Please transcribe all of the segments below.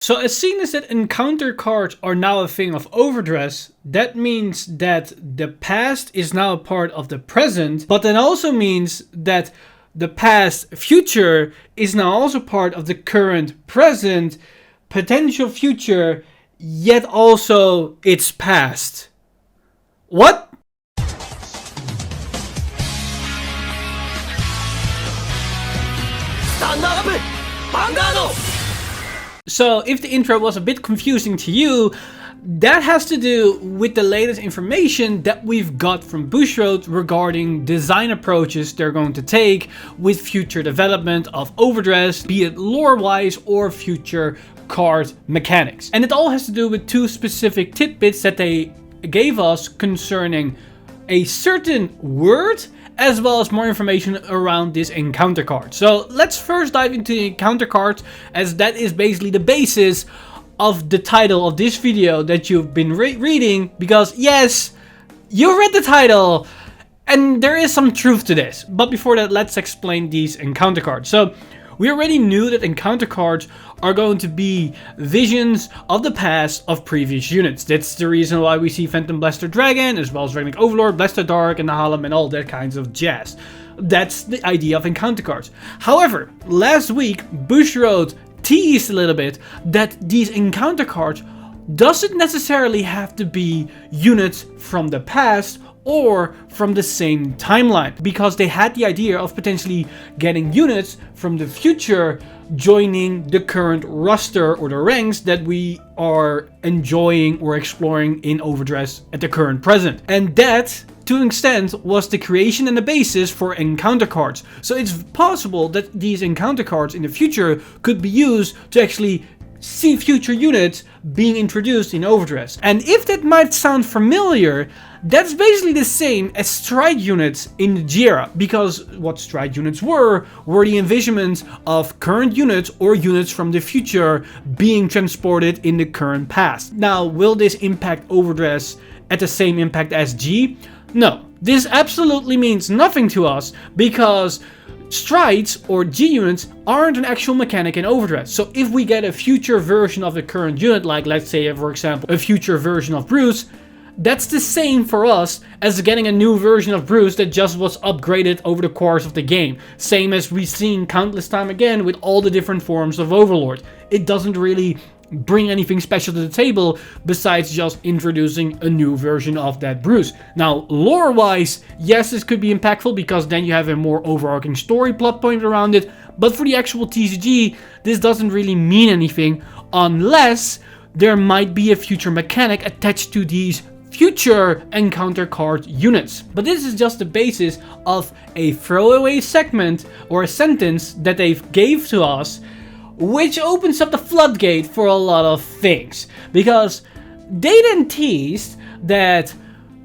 So as soon as that encounter cards are now a thing of Overdress, that means that the past is now a part of the present, but that also means that the past future is now also part of the current present, potential future, yet also its past. What? Stand up! Vanguard! So if the intro was a bit confusing to you, that has to do with the latest information that we've got from Bushiroad regarding design approaches they're going to take with future development of Overdress, be it lore-wise or future card mechanics. And it all has to do with two specific tidbits that they gave us concerning a certain word as well as more information around this encounter card. So let's first dive into the encounter card, as that is basically the basis of the title of this video that you've been reading, because yes, you read the title and there is some truth to this. But before that, let's explain these encounter cards. So we already knew that encounter cards are going to be visions of the past of previous units. That's the reason why we see Phantom Blaster Dragon, as well as Dragonic Overlord, Blaster Dark, and the Hallam, and all that kinds of jazz. That's the idea of encounter cards. However, last week, Bushiroad teased a little bit that these encounter cards doesn't necessarily have to be units from the past or from the same timeline, because they had the idea of potentially getting units from the future joining the current roster or the ranks that we are enjoying or exploring in Overdress at the current present. And that, to an extent, was the creation and the basis for encounter cards. So it's possible that these encounter cards in the future could be used to actually see future units being introduced in Overdress. And if that might sound familiar, that's basically the same as stride units in the G-era, because what stride units were the envisionments of current units or units from the future being transported in the current past. Now, will this impact Overdress at the same impact as G? No, this absolutely means nothing to us, because strides or G units aren't an actual mechanic in Overdress. So if we get a future version of the current unit, like let's say for example a future version of Bruce, that's the same for us as getting a new version of Bruce that just was upgraded over the course of the game. Same as we've seen countless time again with all the different forms of Overlord. It doesn't really bring anything special to the table besides just introducing a new version of that Bruce. Now, lore-wise, yes, this could be impactful because then you have a more overarching story plot point around it, but for the actual TCG, this doesn't really mean anything unless there might be a future mechanic attached to these future encounter card units. But this is just the basis of a throwaway segment or a sentence that they gave to us, which opens up the floodgate for a lot of things. Because they then teased that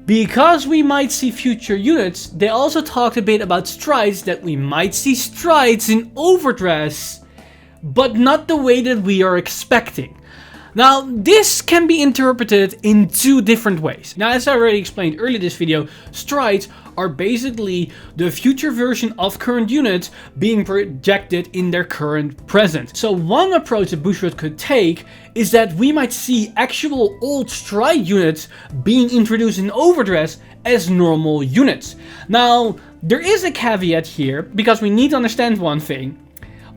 because we might see future units, they also talked a bit about strides, that we might see strides in Overdress, but not the way that we are expecting. Now, this can be interpreted in two different ways. Now, as I already explained earlier in this video, strides are basically the future version of current units being projected in their current present. So one approach that Bushiroad could take is that we might see actual old stride units being introduced in Overdress as normal units. Now, there is a caveat here, because we need to understand one thing.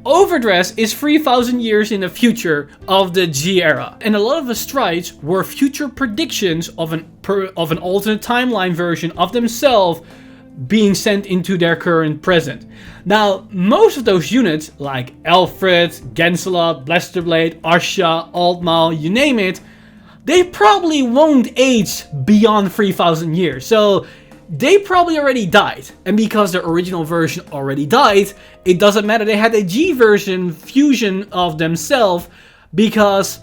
Overdress is 3,000 years in the future of the G-era, and a lot of the strides were future predictions of an alternate timeline version of themselves being sent into their current present. Now, most of those units, like Alfred, Gensalot, Blasterblade, Asha, Altmal, you name it, they probably won't age beyond 3,000 years. So they probably already died, and because the original version already died, it doesn't matter. They had a G version fusion of themselves, because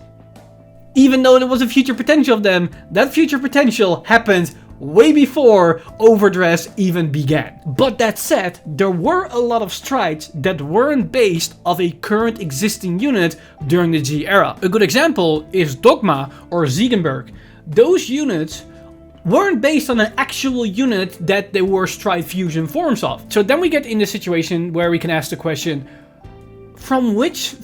even though there was a future potential of them, that future potential happened way before Overdress even began. But that said, there were a lot of strides that weren't based off a current existing unit during the G era. A good example is Dogma or Ziegenberg. Those units weren't based on an actual unit that they were stride fusion forms of. So then we get in the situation where we can ask the question, from which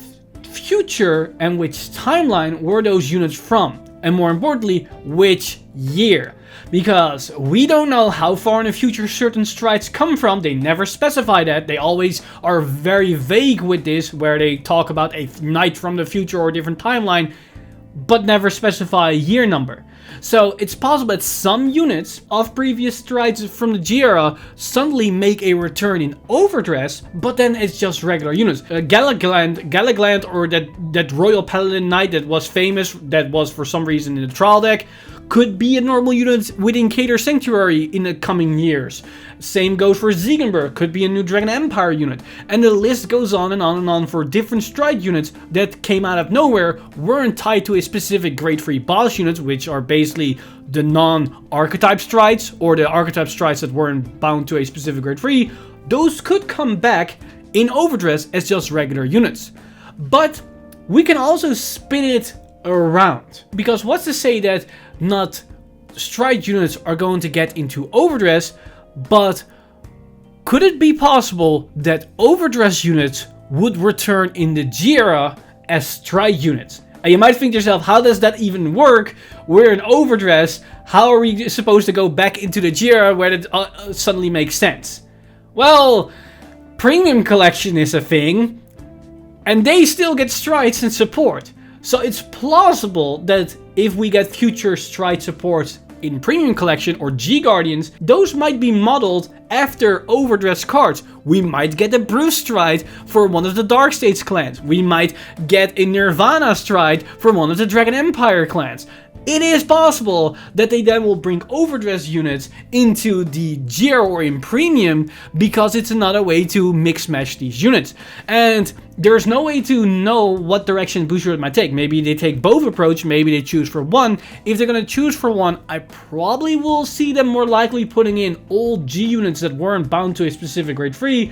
future and which timeline were those units from? And more importantly, which year? Because we don't know how far in the future certain strides come from. They never specify that. They always are very vague with this, where they talk about a night from the future or a different timeline, but never specify a year number. So it's possible that some units of previous strides from the G era suddenly make a return in Overdress, but then it's just regular units. Gallagland, or that Royal Paladin Knight that was famous, that was for some reason in the trial deck, could be a normal unit within Cater Sanctuary in the coming years. Same goes for Ziegenberg, could be a new Dragon Empire unit. And the list goes on and on and on for different stride units that came out of nowhere, weren't tied to a specific grade 3 boss units, which are basically the non-archetype strides, or the archetype strides that weren't bound to a specific grade 3. Those could come back in Overdress as just regular units. But we can also spin it around. Because what's to say that not stride units are going to get into Overdress, but could it be possible that Overdress units would return in the G era as stride units? And you might think to yourself, how does that even work? We're in Overdress, how are we supposed to go back into the G era where it suddenly makes sense? Well, Premium Collection is a thing, and they still get strides and support. So it's plausible that if we get future stride supports in Premium Collection or G Guardians, those might be modeled after Overdress cards. We might get a Bruce stride for one of the Dark States clans. We might get a Nirvana stride for one of the Dragon Empire clans. It is possible that they then will bring Overdress units into the G or in Premium, because it's another way to mix match these units. And there's no way to know what direction Bushiroad might take. Maybe they take both approach, maybe they choose for one. If they're going to choose for one, I probably will see them more likely putting in old G units that weren't bound to a specific grade 3,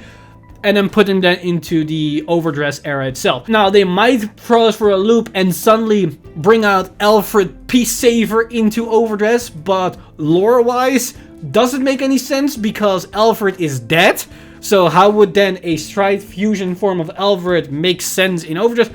and then putting that into the Overdress era itself. Now, they might throw us for a loop and suddenly bring out Alfred Peace Saver into Overdress, but lore-wise, doesn't make any sense because Alfred is dead. So how would then a stride fusion form of Alfred make sense in Overdress?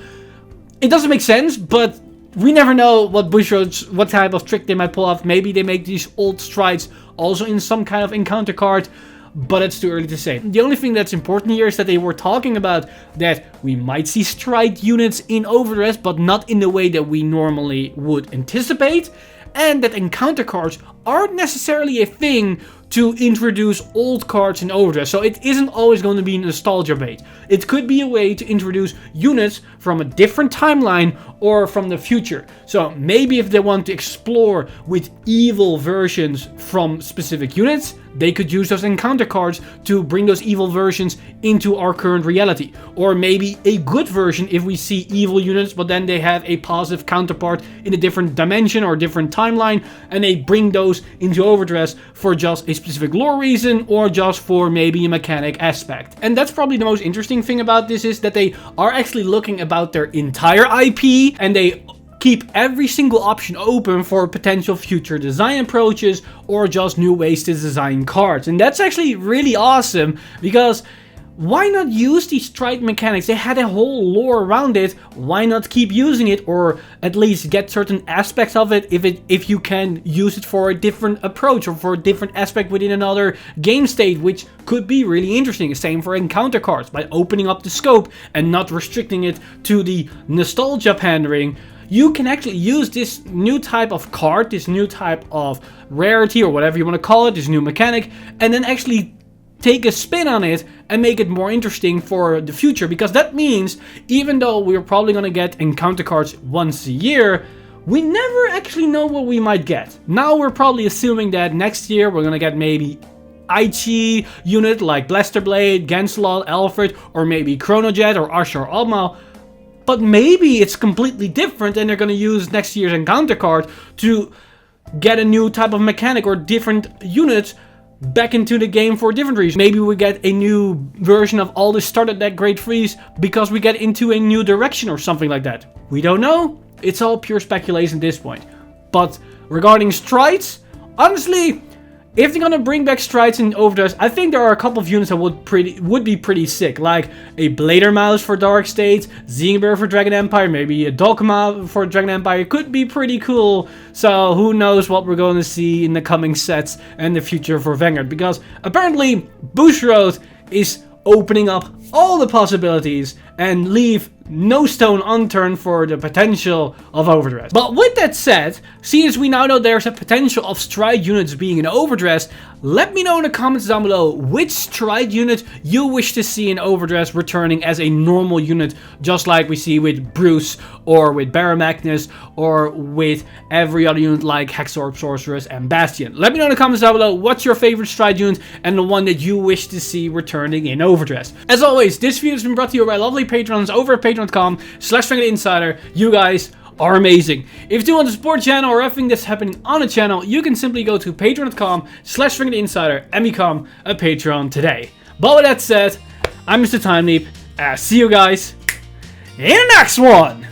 It doesn't make sense, but we never know what what type of trick they might pull off. Maybe they make these old strides also in some kind of encounter card, but it's too early to say. The only thing that's important here is that they were talking about that we might see stride units in Overdress, but not in the way that we normally would anticipate, and that encounter cards aren't necessarily a thing to introduce old cards in Overdress. So it isn't always going to be nostalgia bait. It could be a way to introduce units from a different timeline or from the future. So maybe if they want to explore with evil versions from specific units, they could use those encounter cards to bring those evil versions into our current reality. Or maybe a good version if we see evil units, but then they have a positive counterpart in a different dimension or different timeline, and they bring those into Overdress for just a specific lore reason or just for maybe a mechanic aspect. And that's probably the most interesting thing about this, is that they are actually looking about their entire IP, and they keep every single option open for potential future design approaches or just new ways to design cards. And that's actually really awesome, because why not use these stride mechanics? They had a whole lore around it. Why not keep using it, or at least get certain aspects of it if you can use it for a different approach or for a different aspect within another game state, which could be really interesting. Same for encounter cards, by opening up the scope and not restricting it to the nostalgia pandering. You can actually use this new type of card, this new type of rarity or whatever you want to call it, this new mechanic, and then actually take a spin on it and make it more interesting for the future. Because that means, even though we're probably going to get encounter cards once a year, we never actually know what we might get. Now we're probably assuming that next year we're going to get maybe Aichi unit like Blasterblade, Ganslot, Alfred, or maybe Chronojet or Asher or Alma. But maybe it's completely different and they're going to use next year's encounter card to get a new type of mechanic or different units back into the game for a different reason. Maybe we get a new version of all the starter deck grade 3s because we get into a new direction or something like that. We don't know. It's all pure speculation at this point. But regarding strides, honestly, If they're gonna bring back strides in Overdress, I think there are a couple of units that would be pretty sick, like a Blader Mouse for Dark States, Zingbert for Dragon Empire, maybe a Dokuma for Dragon Empire. Could be pretty cool. So who knows what we're going to see in the coming sets and the future for Vanguard, because apparently Bushiroad is opening up all the possibilities and leave no stone unturned for the potential of Overdress. But with that said, seeing as we now know there's a potential of stride units being in Overdress, let me know in the comments down below which stride unit you wish to see in Overdress returning as a normal unit, just like we see with Bruce or with Baron Magnus or with every other unit like Hexorb, Sorceress and Bastion. Let me know in the comments down below what's your favorite stride unit and the one that you wish to see returning in Overdress. As always, this video has been brought to you by lovely patrons over at patreon.com/VanguardInsider. You guys are amazing. If you do want to support the channel or everything that's happening on the channel, you can simply go to patreon.com/VanguardInsider and become a Patreon today. But with that said, I'm Mr. Time Leap. See you guys in the next one.